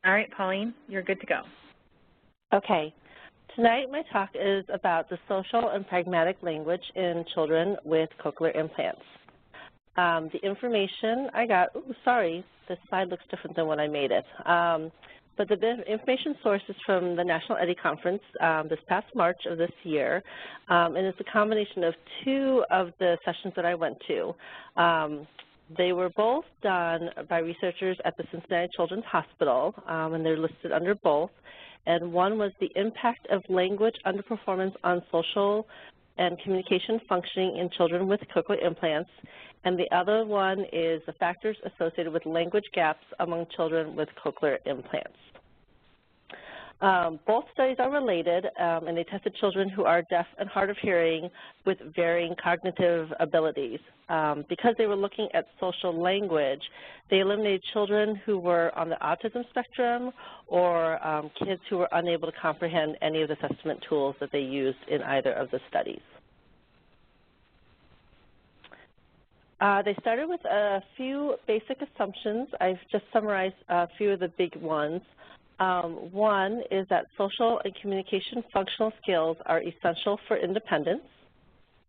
All right, Pauline, you're good to go. Okay. Tonight my talk is about the social and pragmatic language in children with cochlear implants. The information I got, sorry, this slide looks different than when I made it. But the information source is from the National EDDI Conference this past March of this year, and it's a combination of two of the sessions that I went to. They were both done by researchers at the Cincinnati Children's Hospital, and they're listed under both. And one was the impact of language underperformance on social and communication functioning in children with cochlear implants, and the other one is the factors associated with language gaps among children with cochlear implants. Both studies are related, and they tested children who are deaf and hard of hearing with varying cognitive abilities. Because they were looking at social language, they eliminated children who were on the autism spectrum or kids who were unable to comprehend any of the assessment tools that they used in either of the studies. They started with a few basic assumptions. I've just summarized a few of the big ones. One is that social and communication functional skills are essential for independence,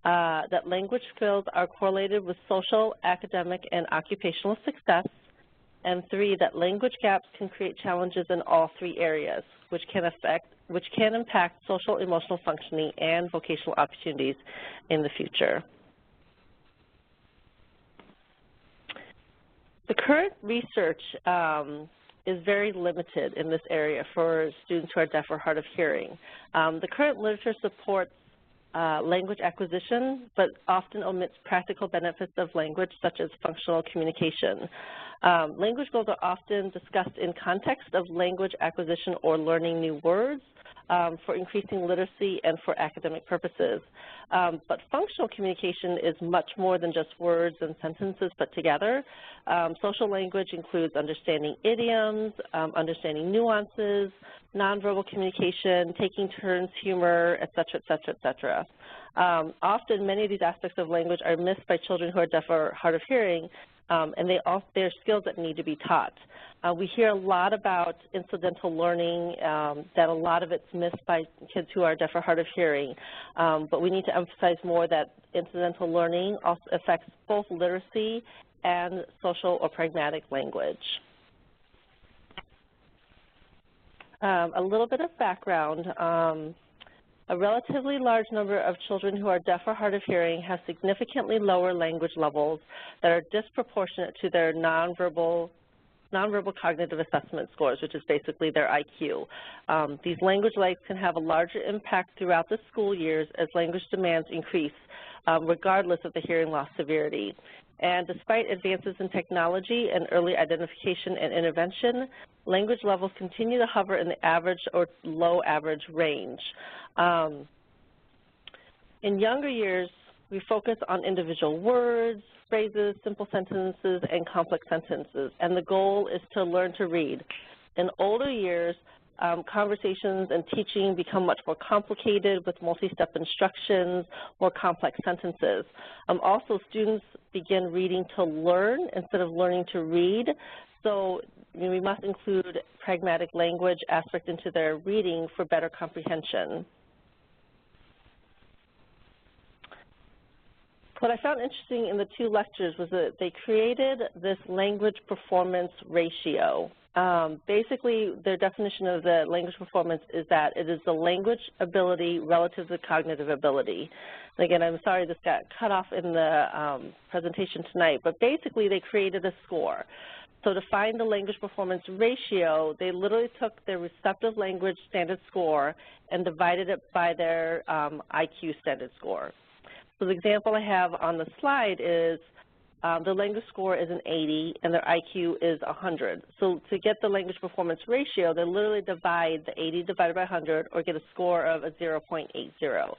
that language skills are correlated with social, academic, and occupational success, and three, that language gaps can create challenges in all three areas, which can impact social emotional functioning and vocational opportunities in the future. The current research is very limited in this area for students who are deaf or hard of hearing. The current literature supports language acquisition, but often omits practical benefits of language, such as functional communication. Language goals are often discussed in context of language acquisition or learning new words, for increasing literacy and for academic purposes. But functional communication is much more than just words and sentences put together. Social language includes understanding idioms, understanding nuances, nonverbal communication, taking turns, humor, et cetera, et cetera, et cetera. Often many of these aspects of language are missed by children who are deaf or hard of hearing, and they're skills that need to be taught. We hear a lot about incidental learning, that a lot of it's missed by kids who are deaf or hard of hearing, but we need to emphasize more that incidental learning also affects both literacy and social or pragmatic language. A little bit of background. A relatively large number of children who are deaf or hard of hearing have significantly lower language levels that are disproportionate to their nonverbal cognitive assessment scores, which is basically their IQ. These language lags can have a larger impact throughout the school years as language demands increase, regardless of the hearing loss severity. And despite advances in technology and early identification and intervention, language levels continue to hover in the average or low average range. In younger years, we focus on individual words, phrases, simple sentences, and complex sentences, and the goal is to learn to read. In older years, conversations and teaching become much more complicated with multi-step instructions, more complex sentences. Also, students begin reading to learn instead of learning to read, so we must include pragmatic language aspect into their reading for better comprehension. What I found interesting in the two lectures was that they created this language performance ratio. Basically, their definition of the language performance is that it is the language ability relative to cognitive ability. And again, I'm sorry this got cut off in the presentation tonight, but basically they created a score. So to find the language performance ratio, they literally took their receptive language standard score and divided it by their IQ standard score. So the example I have on the slide is the language score is an 80 and their IQ is 100. So to get the language performance ratio, they literally divide the 80 divided by 100 or get a score of a 0.80.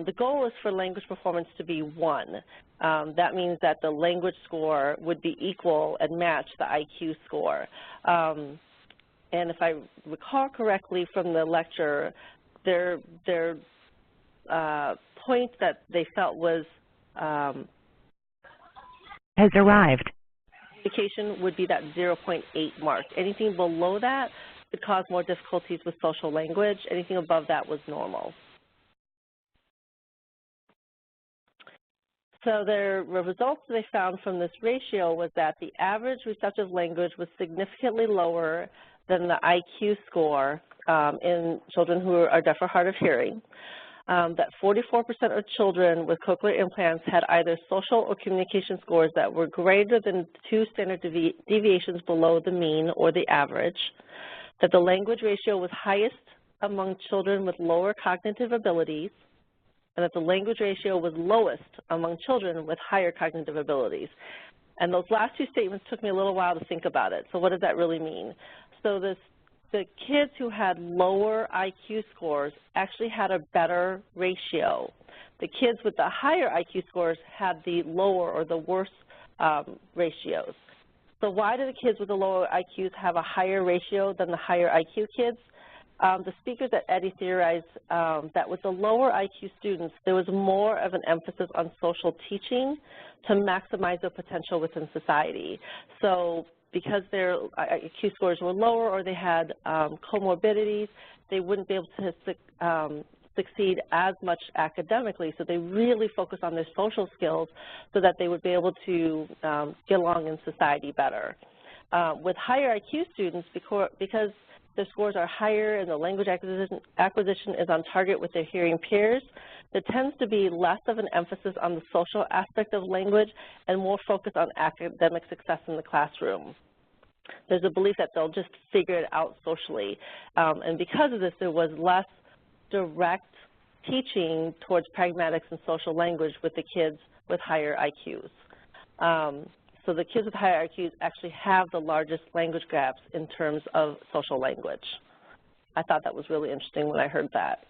The goal is for language performance to be 1. That means that the language score would be equal and match the IQ score. And if I recall correctly from the lecture, their point that they felt was has arrived. communication would be that 0.8 mark. Anything below that could cause more difficulties with social language. Anything above that was normal. So the results they found from this ratio was that the average receptive language was significantly lower than the IQ score in children who are deaf or hard of hearing. That 44% of children with cochlear implants had either social or communication scores that were greater than 2 standard deviations below the mean or the average. That the language ratio was highest among children with lower cognitive abilities, and that the language ratio was lowest among children with higher cognitive abilities. And those last two statements took me a little while to think about it. So what does that really mean? So the kids who had lower IQ scores actually had a better ratio. The kids with the higher IQ scores had the lower or the worse ratios. So why do the kids with the lower IQs have a higher ratio than the higher IQ kids? The speakers at Eddie theorized that with the lower IQ students, there was more of an emphasis on social teaching to maximize their potential within society. So because their IQ scores were lower or they had comorbidities, they wouldn't be able to succeed as much academically, so they really focus on their social skills so that they would be able to get along in society better. With higher IQ students, because their scores are higher and the language acquisition is on target with their hearing peers, there tends to be less of an emphasis on the social aspect of language and more focus on academic success in the classroom. There's a belief that they'll just figure it out socially. And because of this, there was less direct teaching towards pragmatics and social language with the kids with higher IQs. So the kids with higher IQs actually have the largest language gaps in terms of social language. I thought that was really interesting when I heard that.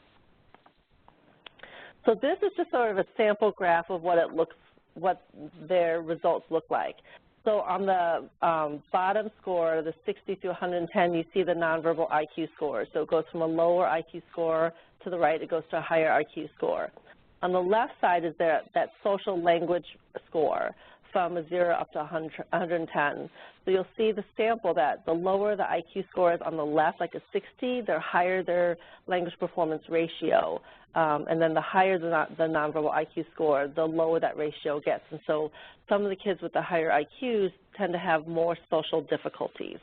So this is just sort of a sample graph of what their results look like. So on the bottom score, the 60 to 110, you see the nonverbal IQ score. So it goes from a lower IQ score to the right, it goes to a higher IQ score. On the left side is that social language score from a 0 up to 110. So you'll see the sample that the lower the IQ score is on the left, like a 60, the higher their language performance ratio. And then the higher the nonverbal IQ score, the lower that ratio gets. And so some of the kids with the higher IQs tend to have more social difficulties.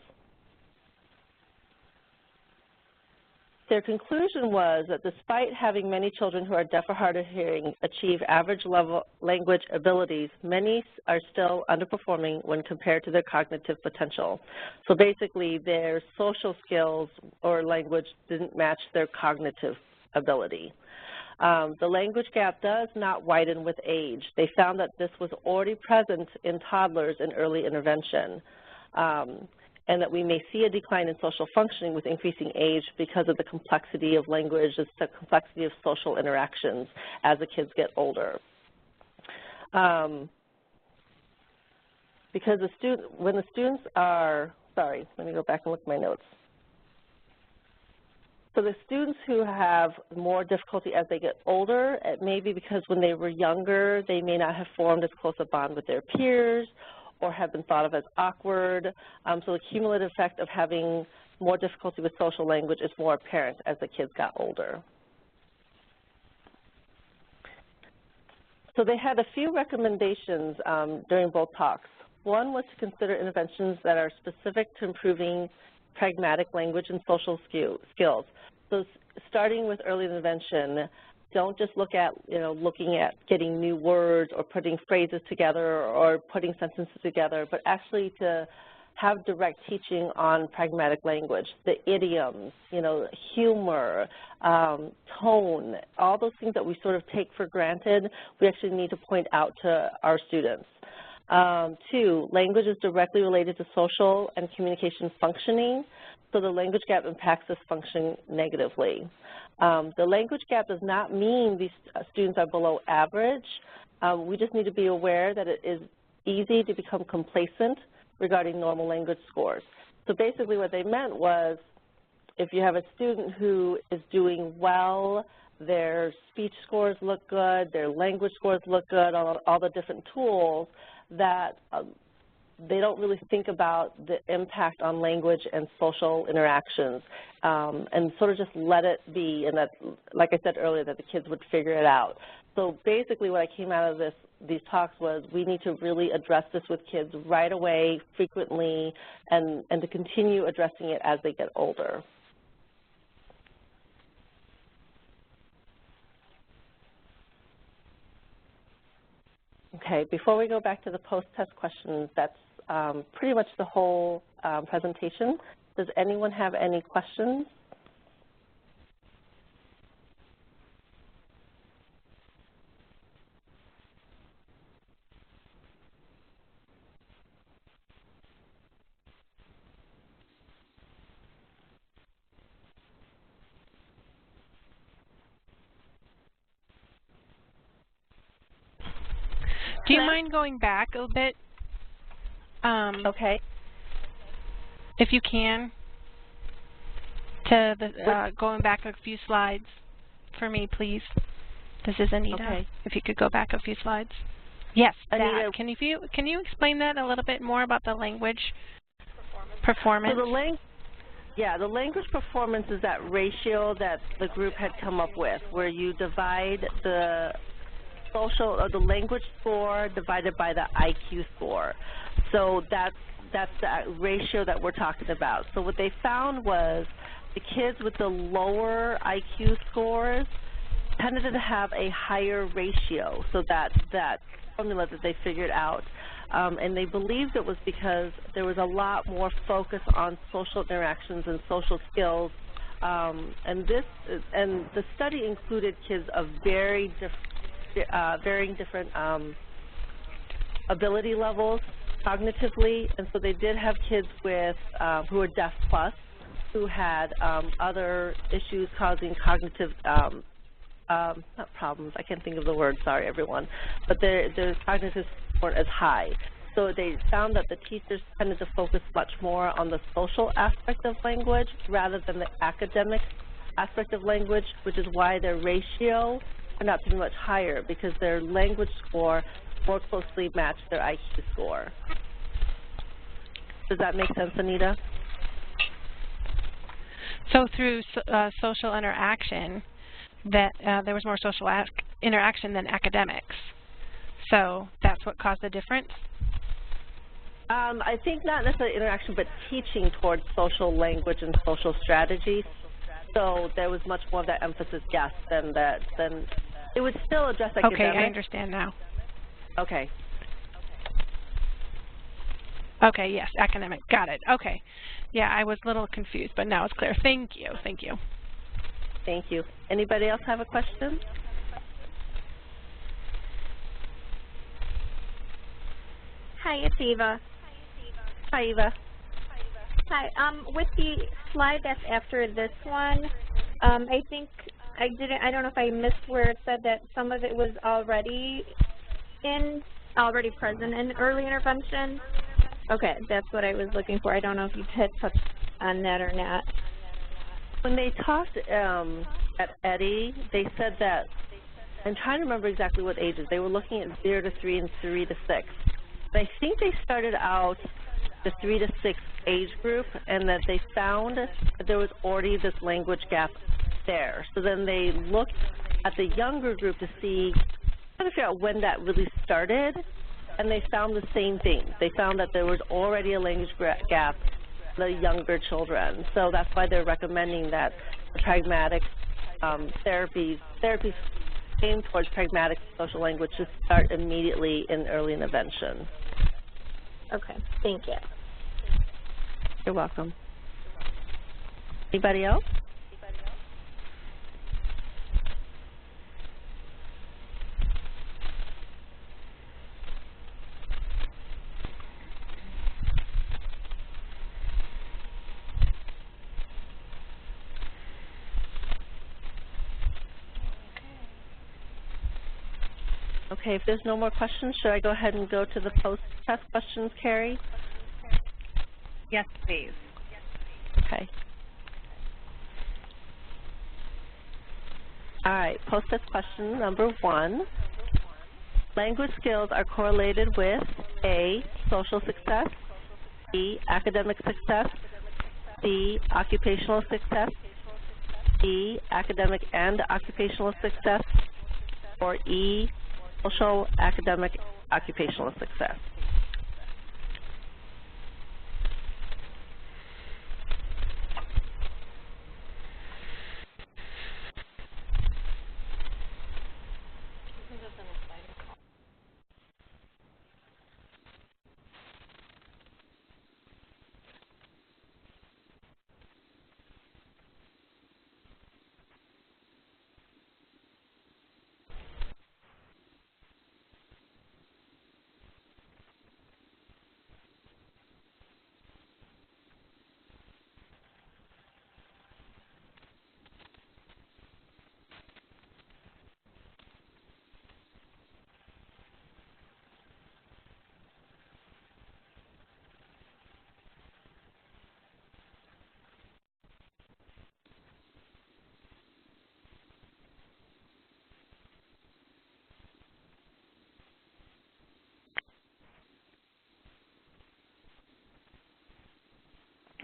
Their conclusion was that despite having many children who are deaf or hard of hearing achieve average level language abilities, many are still underperforming when compared to their cognitive potential. So basically their social skills or language didn't match their cognitive ability. The language gap does not widen with age. They found that this was already present in toddlers in early intervention. And that we may see a decline in social functioning with increasing age because of the complexity of language, the complexity of social interactions as the kids get older. Because when the students are, sorry, let me go back and look at my notes. So the students who have more difficulty as they get older, it may be because when they were younger, they may not have formed as close a bond with their peers, or have been thought of as awkward. So the cumulative effect of having more difficulty with social language is more apparent as the kids got older. So they had a few recommendations during both talks. One was to consider interventions that are specific to improving pragmatic language and social skills. So starting with early intervention, don't just look at, looking at getting new words or putting phrases together or putting sentences together, but actually to have direct teaching on pragmatic language, the idioms, humor, tone, all those things that we sort of take for granted, we actually need to point out to our students. 2, language is directly related to social and communication functioning, so the language gap impacts this function negatively. The language gap does not mean these students are below average. We just need to be aware that it is easy to become complacent regarding normal language scores. So basically what they meant was if you have a student who is doing well, their speech scores look good, their language scores look good, all the different tools, that they don't really think about the impact on language and social interactions, and sort of just let it be, and that, like I said earlier, that the kids would figure it out. So basically what I came out of these talks was we need to really address this with kids right away, frequently, and to continue addressing it as they get older. Okay, before we go back to the post-test questions, that's pretty much the whole presentation. Does anyone have any questions? Do you mind going back a bit? Okay. If you can, to the going back a few slides for me, please. This is Anita. Okay. If you could go back a few slides. Yes, Anita, that. Can you explain that a little bit more about the language performance? So the language performance is that ratio that the group had come up with, where you divide the social or the language score divided by the IQ score. So that's the ratio that we're talking about. So what they found was the kids with the lower IQ scores tended to have a higher ratio. So that formula that they figured out. And they believed it was because there was a lot more focus on social interactions and social skills. And the study included kids of varying different ability levels cognitively, and so they did have kids with who were deaf plus, who had other issues causing cognitive not problems, I can't think of the word, sorry everyone, but their cognitive weren't as high. So they found that the teachers tended to focus much more on the social aspect of language rather than the academic aspect of language, which is why their ratio turned out to be much higher, because their language score more closely matched their IQ score. Does that make sense, Anita? So through social interaction, that there was more social interaction than academics. So that's what caused the difference? I think not necessarily interaction, but teaching towards social language and social strategy. So there was much more of that emphasis, yes, than it would still address academics. Okay, I understand now. Okay. Okay, yes, academic. Got it. Okay. Yeah, I was a little confused, but now it's clear. Thank you. Thank you. Thank you. Anybody else have a question? Hi, it's Eva. Hi, Eva. Hi. With the slide that's after this one, I think I don't know if I missed where it said that some of it was already present in early intervention. Okay, that's what I was looking for. I don't know if you had touched on that or not. When they talked at Eddie, they said that, I'm trying to remember exactly what ages. They were looking at 0 to 3 and 3 to 6. And I think they started out the 3 to 6 age group, and that they found that there was already this language gap there. So then they looked at the younger group to see, trying to figure out when that really started, and they found the same thing. They found that there was already a language gap for the younger children. So that's why they're recommending that the pragmatic therapies aimed towards pragmatic social language to start immediately in early intervention. Okay, thank you. You're welcome. Anybody else? Okay, if there's no more questions, should I go ahead and go to the post-test questions, Carrie? Yes, please. Okay. All right, post-test question number 1. Language skills are correlated with A, social success, B, academic success, C, occupational success, D, academic and occupational success, or E, social, academic, occupational success.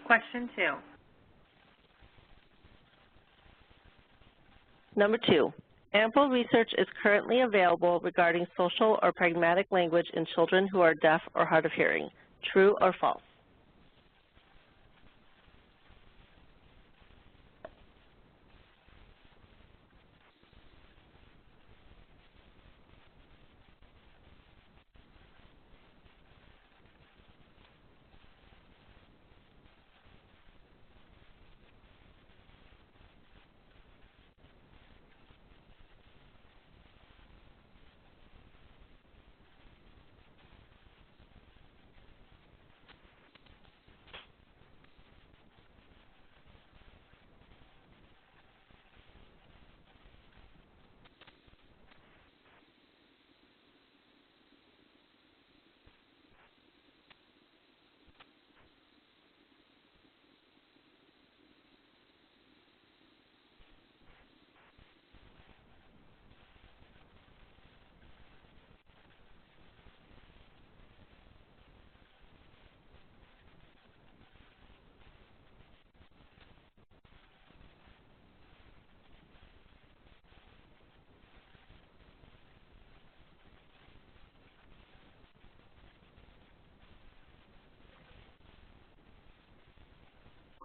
Question 2. Number 2, ample research is currently available regarding social or pragmatic language in children who are deaf or hard of hearing. True or false?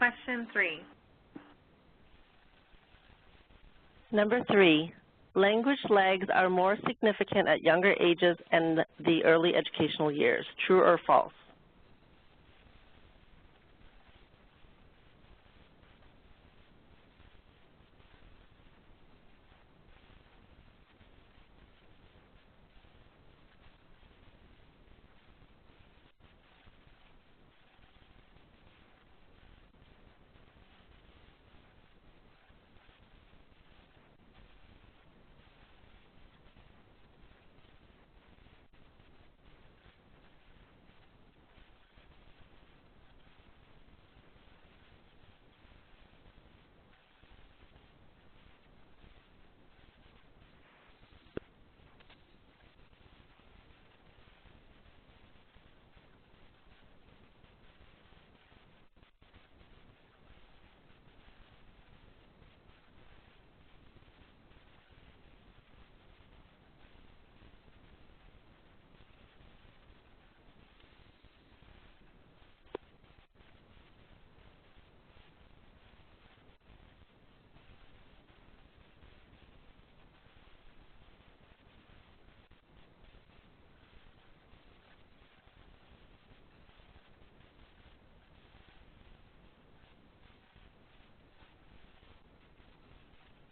Question 3. Number 3, language lags are more significant at younger ages and the early educational years. True or false?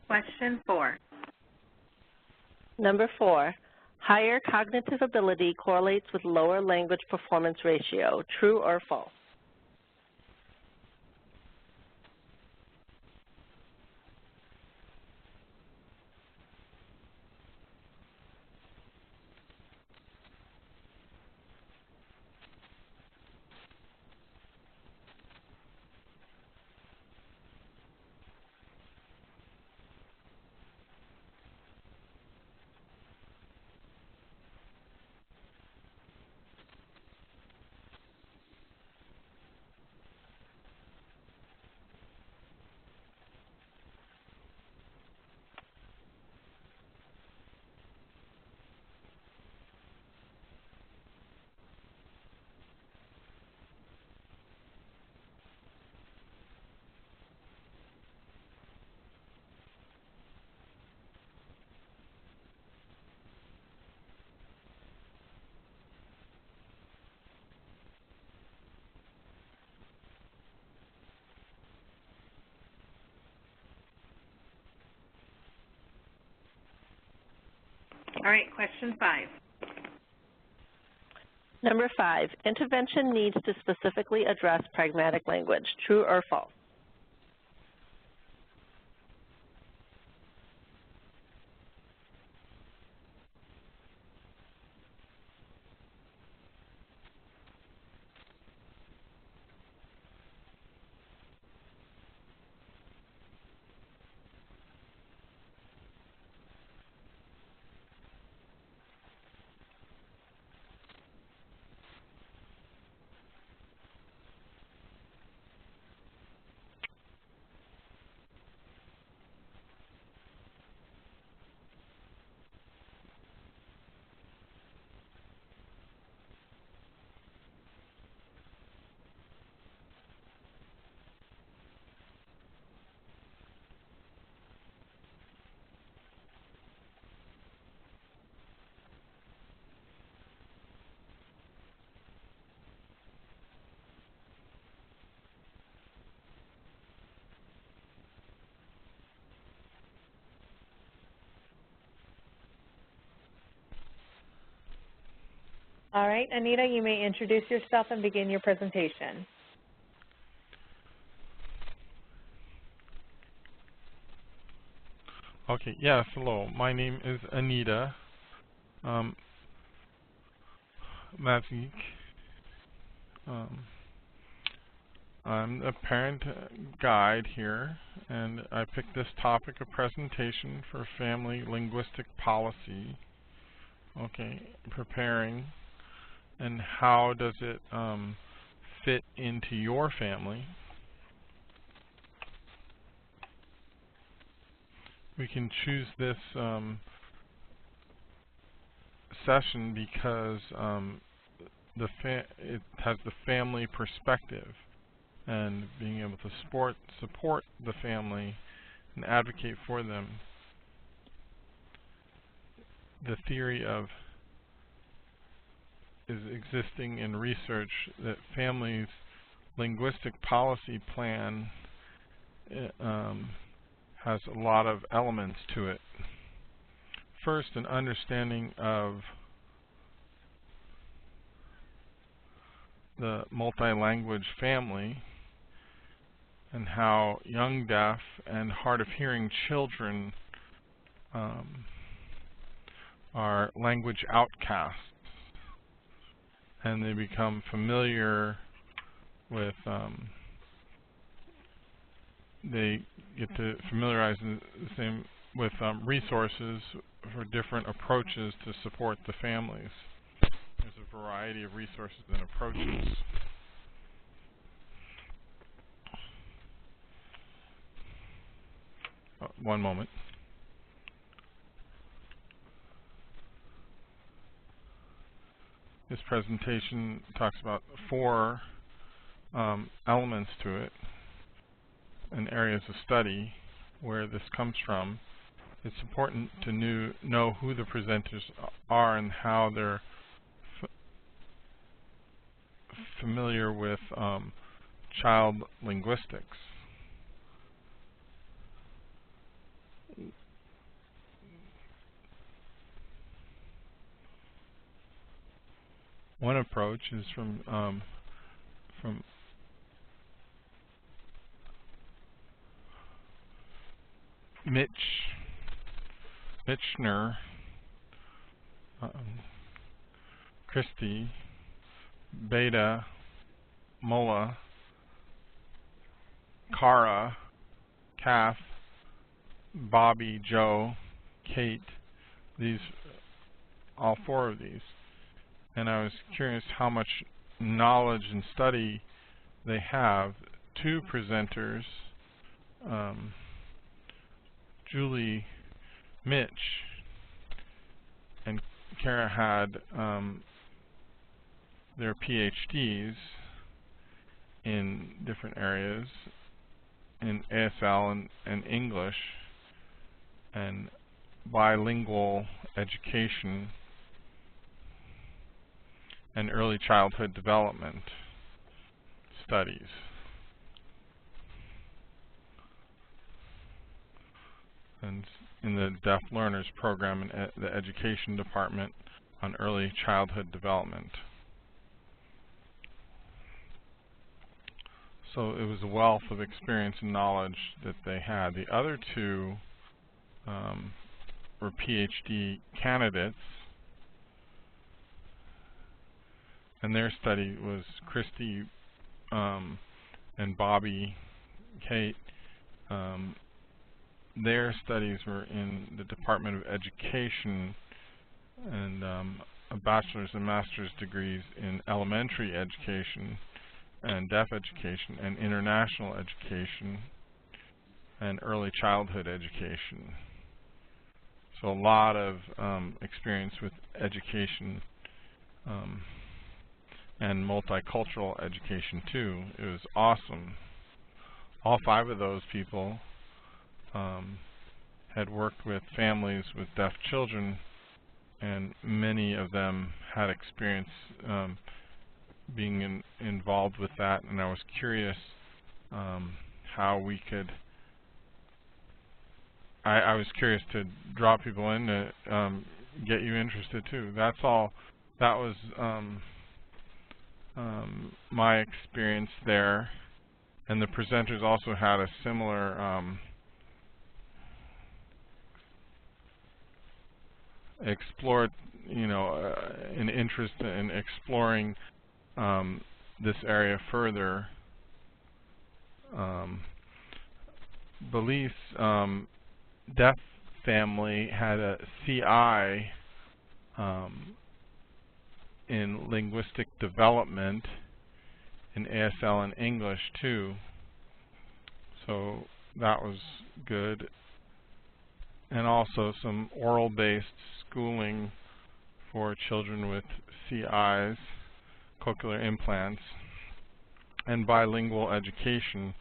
Question 4. Number 4, higher cognitive ability correlates with lower language performance ratio. True or false? All right, question 5. Number 5, intervention needs to specifically address pragmatic language. True or false? All right, Anita, you may introduce yourself and begin your presentation. Okay, yes, hello. My name is Anita Mazik. I'm the parent guide here, and I picked this topic of presentation for family linguistic policy. Okay, preparing, and how does it fit into your family? We can choose this session because it has the family perspective, and being able to support the family and advocate for them. The theory is existing in research that families' linguistic policy plan has a lot of elements to it. First, an understanding of the multi-language family and how young deaf and hard of hearing children are language outcasts, and they become familiar with they get to familiarize with resources for different approaches to support the families. There's a variety of resources and approaches. One moment. This presentation talks about 4 elements to it and areas of study where this comes from. It's important to know who the presenters are and how they're familiar with child linguistics. One approach is from Michener, Christie, Beta, Mola, Cara, Kath, Bobby, Joe, Kate, all 4 of these. And I was curious how much knowledge and study they have. 2 presenters, Julie Mitch and Kara, had their PhDs in different areas, in ASL and English and bilingual education and early childhood development studies. And in the Deaf Learners Program in the Education Department on early childhood development. So it was a wealth of experience and knowledge that they had. The other two were PhD candidates, and their study was Christy and Bobby Kate. Their studies were in the Department of Education, and a bachelor's and master's degrees in elementary education and deaf education and international education and early childhood education. So a lot of experience with education and multicultural education too. It was awesome. All 5 of those people had worked with families with deaf children, and many of them had experience being involved with that, and I was curious how we could I was curious to draw people in to get you interested too. That's all. That was my experience there, and the presenters also had a similar explored, an interest in exploring this area further. Belief's deaf family had a CI in linguistic development in ASL and English too, so that was good. And also some oral-based schooling for children with CIs, cochlear implants, and bilingual education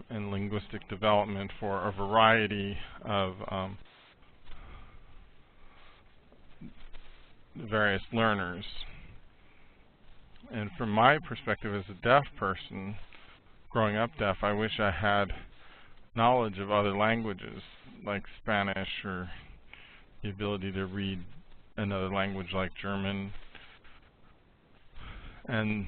and linguistic development for a variety of various learners. And from my perspective as a deaf person, growing up deaf, I wish I had knowledge of other languages like Spanish, or the ability to read another language like German. And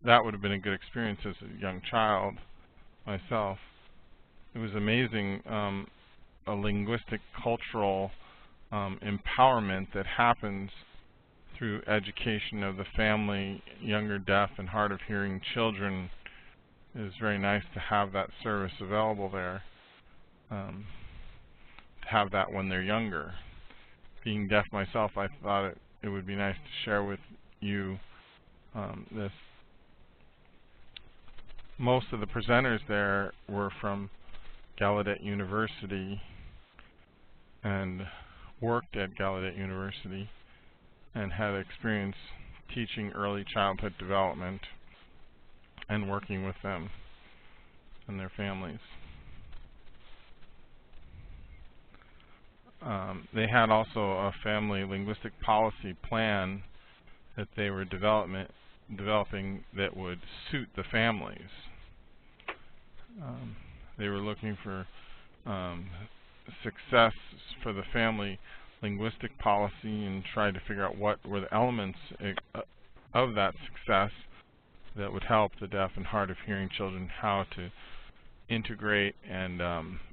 that would have been a good experience as a young child myself. It was amazing, a linguistic cultural empowerment that happens through education of the family, younger deaf and hard of hearing children. It is very nice to have that service available there, to have that when they're younger. Being deaf myself, I thought it would be nice to share with you this. Most of the presenters there were from Gallaudet University and worked at Gallaudet University and had experience teaching early childhood development and working with them and their families. They had also a family linguistic policy plan that they were developing that would suit the families. They were looking for success for the family linguistic policy and tried to figure out what were the elements of that success that would help the deaf and hard of hearing children how to integrate and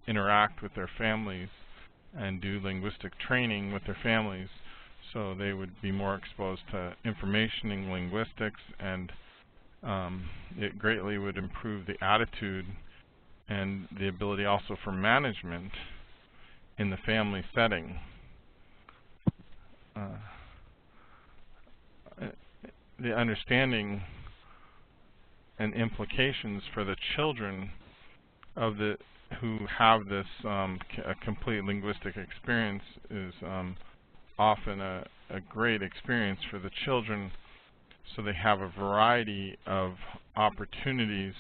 interact with their families and do linguistic training with their families, so they would be more exposed to information in linguistics, and it greatly would improve the attitude and the ability also for management in the family setting. The understanding and implications for the children of who have this a complete linguistic experience is often a great experience for the children, so they have a variety of opportunities,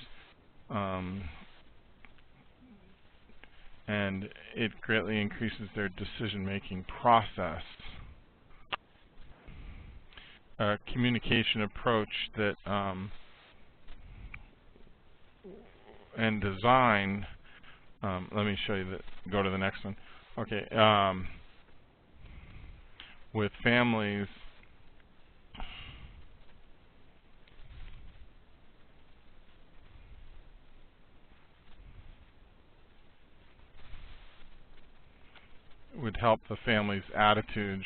and it greatly increases their decision-making process. A communication approach that and design let me show you go to the next one. Okay, with families, would help the family's attitude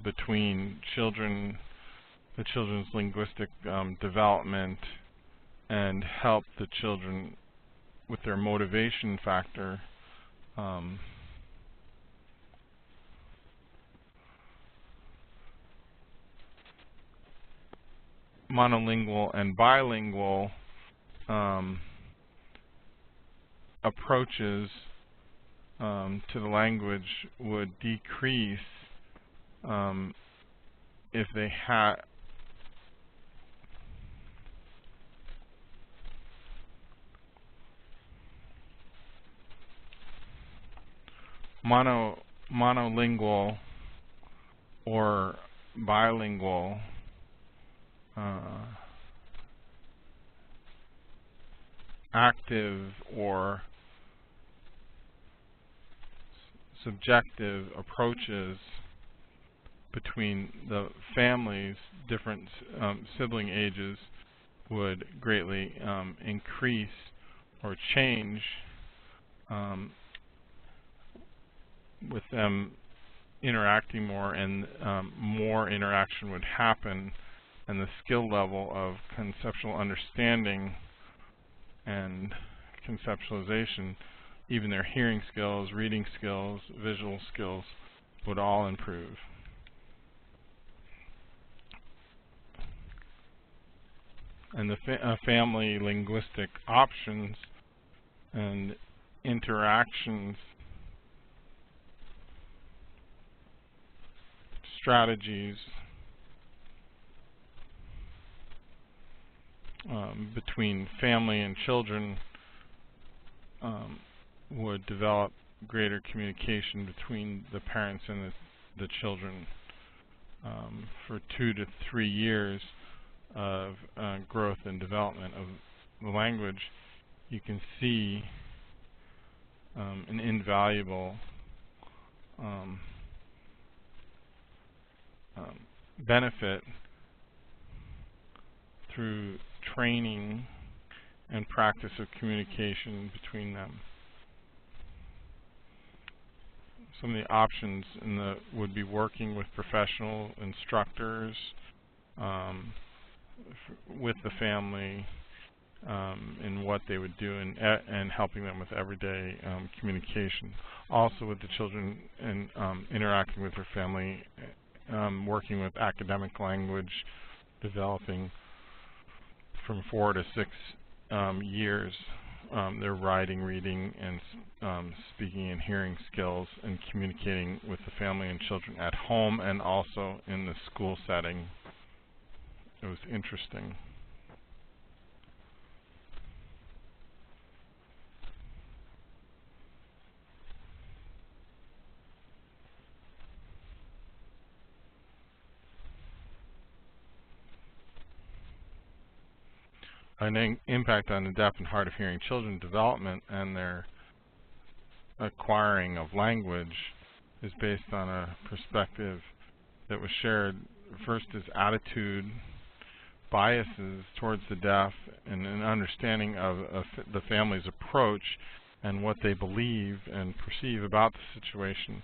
between the children's linguistic development, and help the children with their motivation factor. Monolingual and bilingual approaches to the language would decrease if they had monolingual or bilingual active or subjective approaches between the families, different sibling ages, would greatly increase or change with them interacting more, and more interaction would happen, and the skill level of conceptual understanding and conceptualization, even their hearing skills, reading skills, visual skills, would all improve. And the family linguistic options and interactions strategies between family and children would develop greater communication between the parents and the children for 2 to 3 years of growth and development of the language. You can see an invaluable benefit through training and practice of communication between them. Some of the options would be working with professional instructors with the family in what they would do, and helping them with everyday communication. Also with the children and interacting with their family, working with academic language, developing from 4 to 6 years their writing, reading, and speaking and hearing skills, and communicating with the family and children at home and also in the school setting. It was interesting. An impact on the deaf and hard of hearing children development and their acquiring of language is based on a perspective that was shared. First is attitude biases towards the deaf, and an understanding of the family's approach and what they believe and perceive about the situation,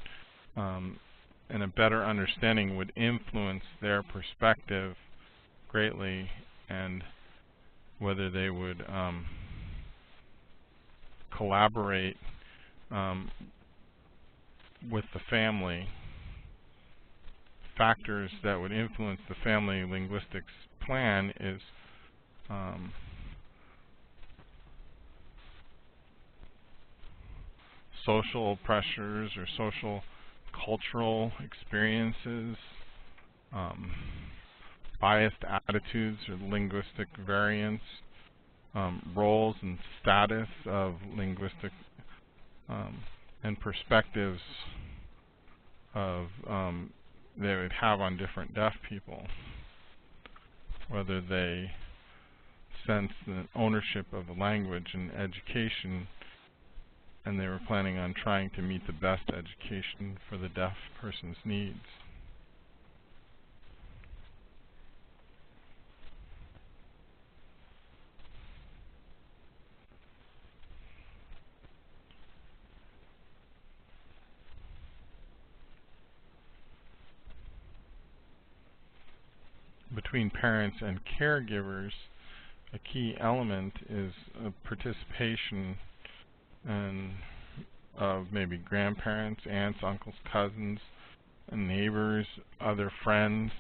and a better understanding would influence their perspective greatly, and whether they would collaborate with the family. Factors that would influence the family linguistics plan is social pressures or social cultural experiences, biased attitudes or linguistic variance, roles and status of linguistic and perspectives of they would have on different deaf people, whether they sense, the ownership of the language and education, and they were planning on trying to meet the best education for the deaf person's needs. Between parents and caregivers, a key element is participation and of maybe grandparents, aunts, uncles, cousins, and neighbors, other friends,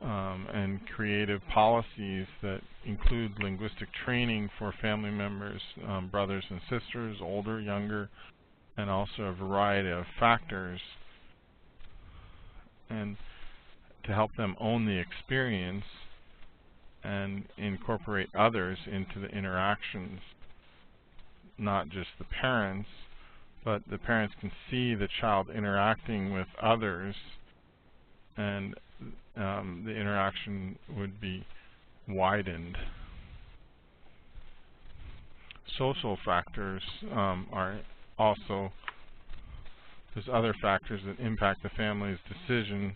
and creative policies that include linguistic training for family members, brothers and sisters, older, younger, and also a variety of factors, and to help them own the experience and incorporate others into the interactions, not just the parents, but the parents can see the child interacting with others, and the interaction would be widened. Social factors are also, there's other factors that impact the family's decision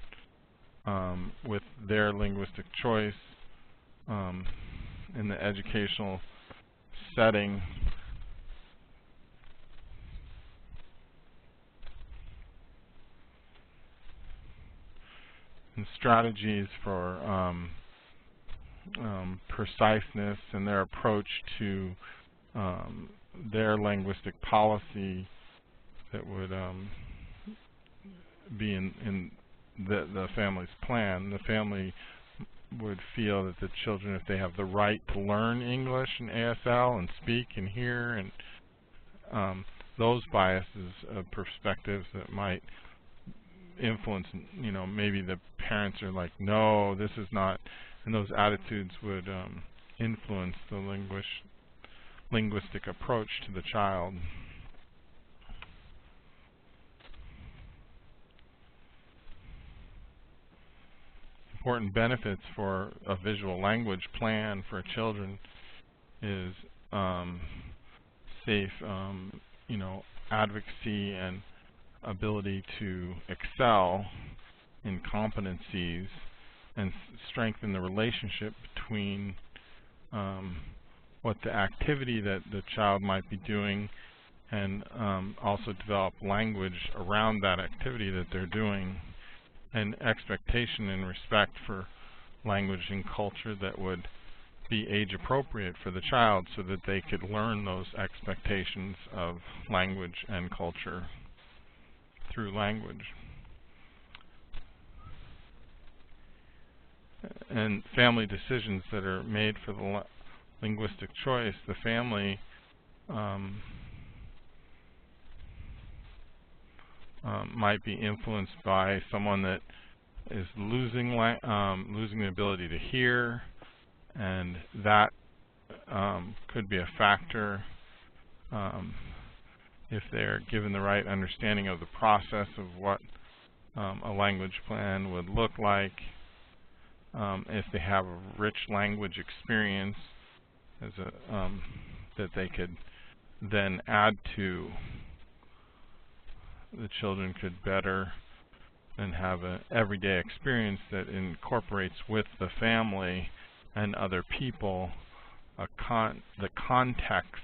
with their linguistic choice in the educational setting. And strategies for preciseness and their approach to their linguistic policy that would be in the family's plan. The family would feel that the children, if they have the right to learn English and ASL and speak and hear, and those biases of perspectives that might influence, you know, maybe the parents are like, no, this is not, and those attitudes would influence the linguistic approach to the child. Important benefits for a visual language plan for children is safe, you know, advocacy and ability to excel in competencies and strengthen the relationship between what the activity that the child might be doing, and also develop language around that activity that they're doing, and expectation and respect for language and culture that would be age appropriate for the child so that they could learn those expectations of language and culture through language. And family decisions that are made for the linguistic choice, the family might be influenced by someone that is losing the ability to hear, and that could be a factor if they're given the right understanding of the process of what a language plan would look like, if they have a rich language experience as that they could then add to. The children could better and have an everyday experience that incorporates with the family and other people the context,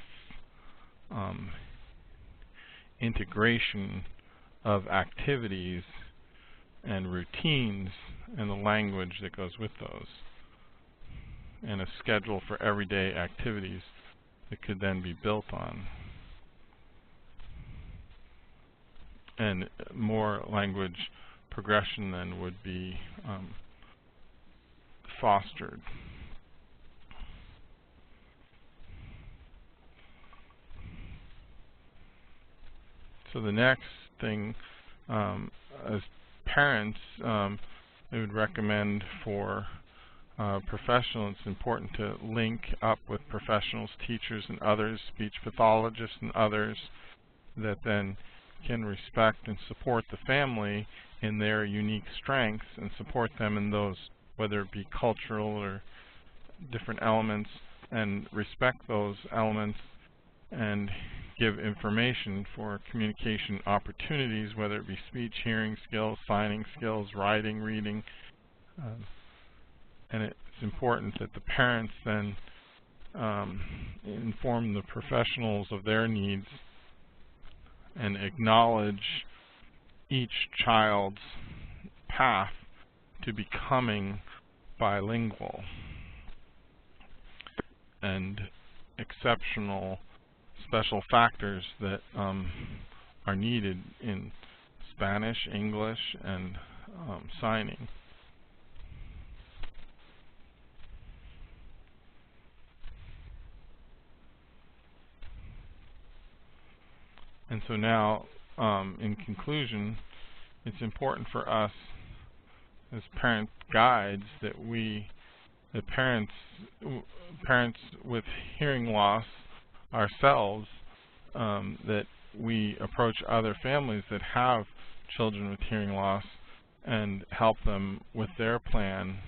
integration of activities and routines and the language that goes with those, and a schedule for everyday activities that could then be built on. And more language progression then would be fostered. So the next thing, as parents, they would recommend for professionals, it's important to link up with professionals, teachers and others, speech pathologists and others, that then can respect and support the family in their unique strengths and support them in those, whether it be cultural or different elements, and respect those elements and give information for communication opportunities, whether it be speech, hearing skills, signing skills, writing, reading. And it's important that the parents then inform the professionals of their needs and acknowledge each child's path to becoming bilingual and exceptional special factors that are needed in Spanish, English, and signing. And so now, in conclusion, it's important for us as parent guides that the parents with hearing loss ourselves, that we approach other families that have children with hearing loss and help them with their plan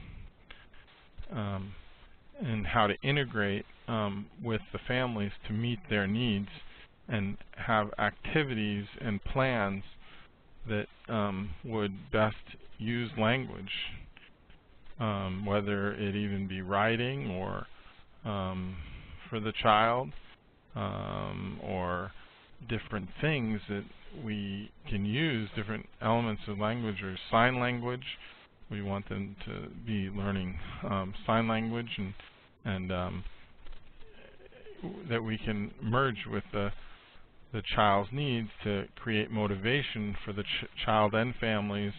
and how to integrate with the families to meet their needs and have activities and plans that would best use language, whether it even be writing or for the child, or different things that we can use, different elements of language or sign language. We want them to be learning sign language, and that we can merge with the child's needs to create motivation for the child and families,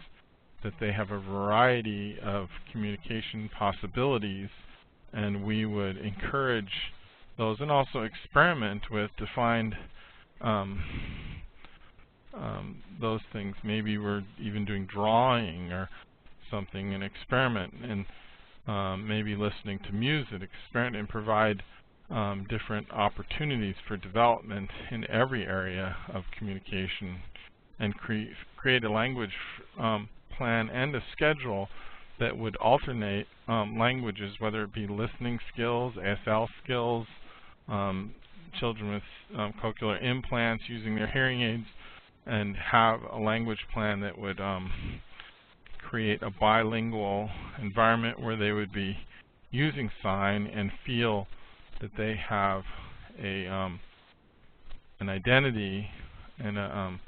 that they have a variety of communication possibilities, and we would encourage those and also experiment with to find those things. Maybe we're even doing drawing or something, and experiment, and maybe listening to music, experiment and provide different opportunities for development in every area of communication, and create a language plan and a schedule that would alternate languages, whether it be listening skills, ASL skills, children with cochlear implants using their hearing aids, and have a language plan that would create a bilingual environment where they would be using sign and feel that they have an identity and a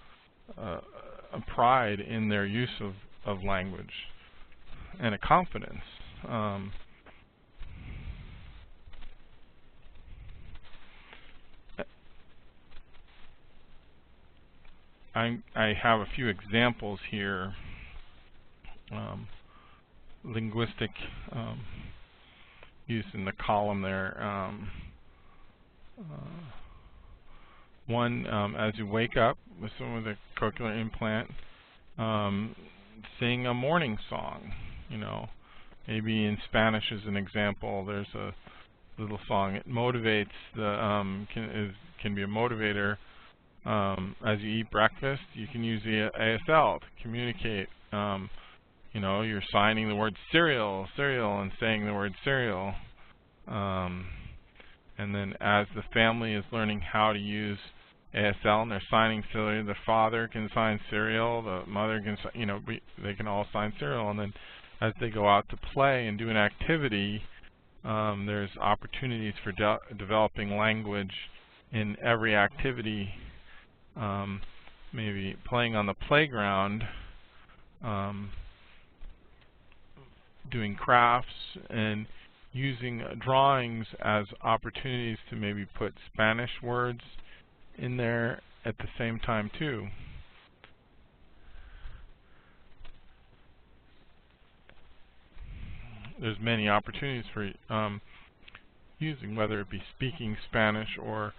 pride in their use of language, and a confidence. I have a few examples here. Linguistic use in the column there. One, as you wake up with someone with a cochlear implant, sing a morning song. You know, maybe in Spanish as an example, there's a little song. It motivates can be a motivator. As you eat breakfast, you can use the ASL to communicate. You know, you're signing the word cereal, and saying the word cereal. And then as the family is learning how to use ASL and they're signing cereal, the father can sign cereal, the mother can, they can all sign cereal. And then as they go out to play and do an activity, there's opportunities for developing language in every activity. Maybe playing on the playground, doing crafts, and using drawings as opportunities to maybe put Spanish words in there at the same time too. There's many opportunities for using, whether it be speaking Spanish or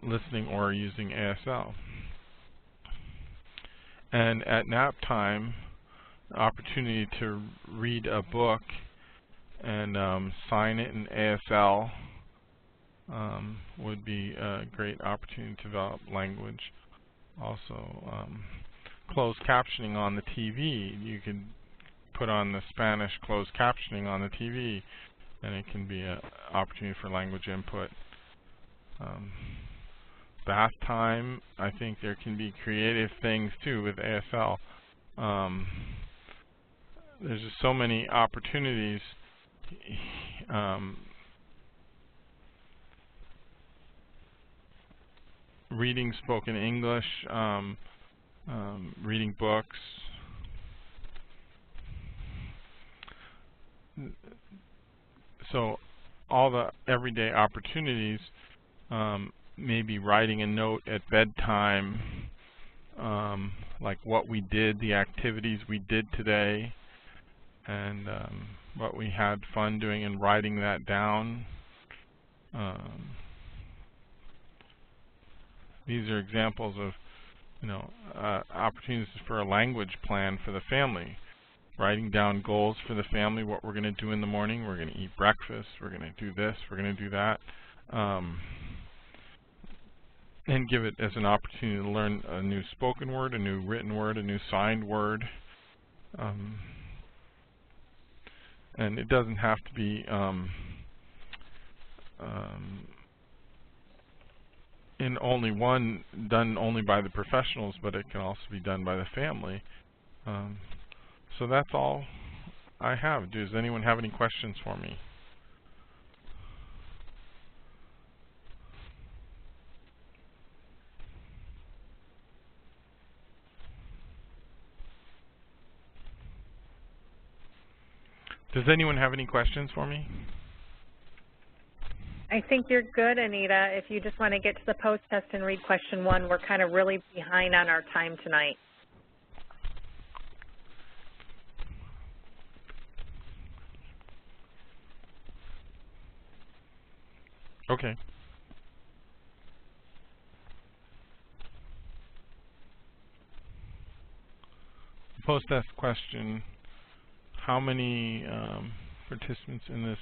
listening or using ASL. And at nap time, opportunity to read a book and sign it in ASL would be a great opportunity to develop language. Also, closed captioning on the TV. You could put on the Spanish closed captioning on the TV and it can be an opportunity for language input. Bath time, I think there can be creative things too with ASL. There's just so many opportunities. Reading spoken English, reading books. So all the everyday opportunities, maybe writing a note at bedtime, like what we did, the activities we did today, and what we had fun doing, and writing that down. These are examples of, opportunities for a language plan for the family. Writing down goals for the family, what we're going to do in the morning. We're going to eat breakfast. We're going to do this. We're going to do that. And give it as an opportunity to learn a new spoken word, a new written word, a new signed word. And it doesn't have to be in only one, done only by the professionals, but it can also be done by the family. So that's all I have. Does anyone have any questions for me? Does anyone have any questions for me? I think you're good, Anita. If you just want to get to the post-test and read question 1, we're kind of really behind on our time tonight. Okay. Post-test question. How many participants in this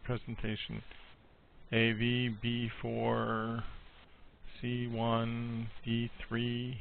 presentation? AV, B4, C1, D3.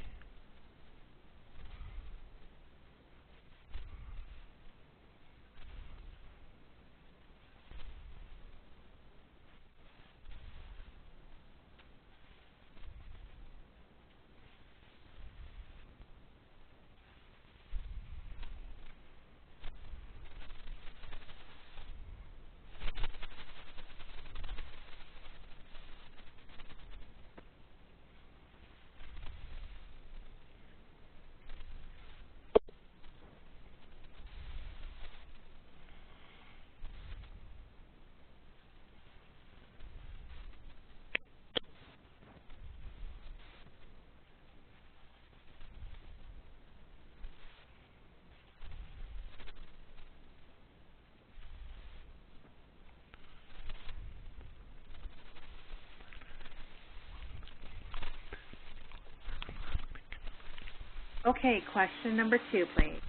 Okay, question number 2, please.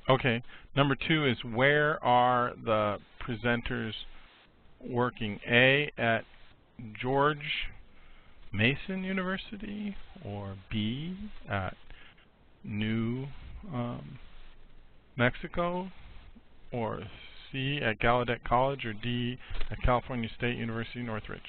Okay, number 2 is, where are the presenters working? A, at George Mason University, or B, at New Mexico, or C, at Gallaudet College, or D, at California State University, Northridge?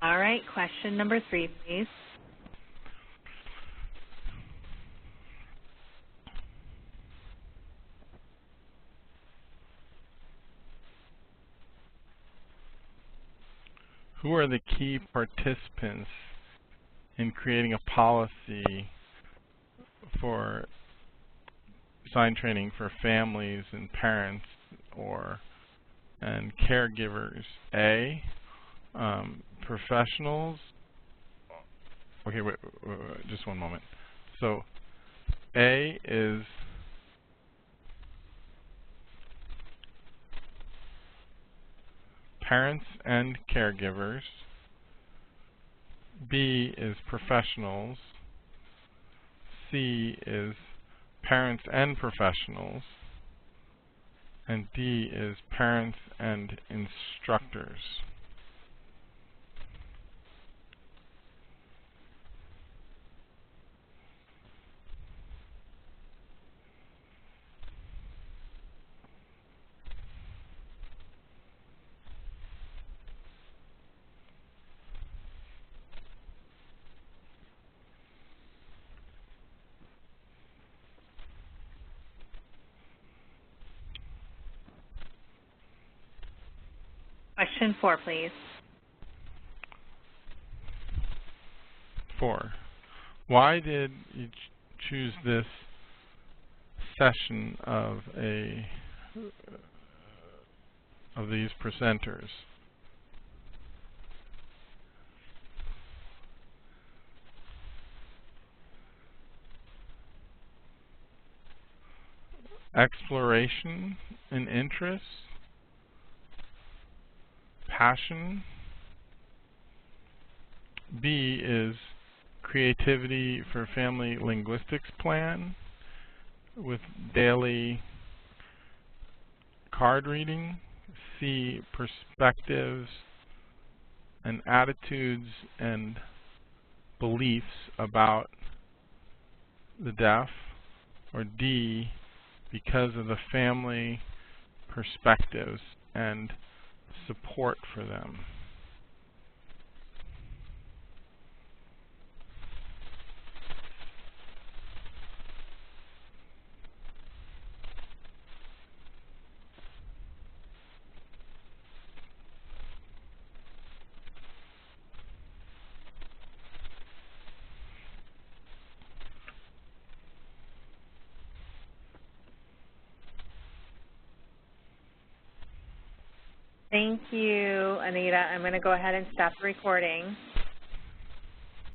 All right, question number 3, please. Who are the key participants in creating a policy for sign training for families and parents and caregivers? A, Professionals. Okay, wait, just one moment. So A is parents and caregivers. B is professionals. C is parents and professionals. And D is parents and instructors. Question 4, please. 4. Why did you choose this session of these presenters? Exploration and interest, passion. B is creativity for family linguistics plan with daily card reading. C, perspectives and attitudes and beliefs about the deaf. Or D, because of the family perspectives and support for them. Thank you, Anita. I'm going to go ahead and stop the recording.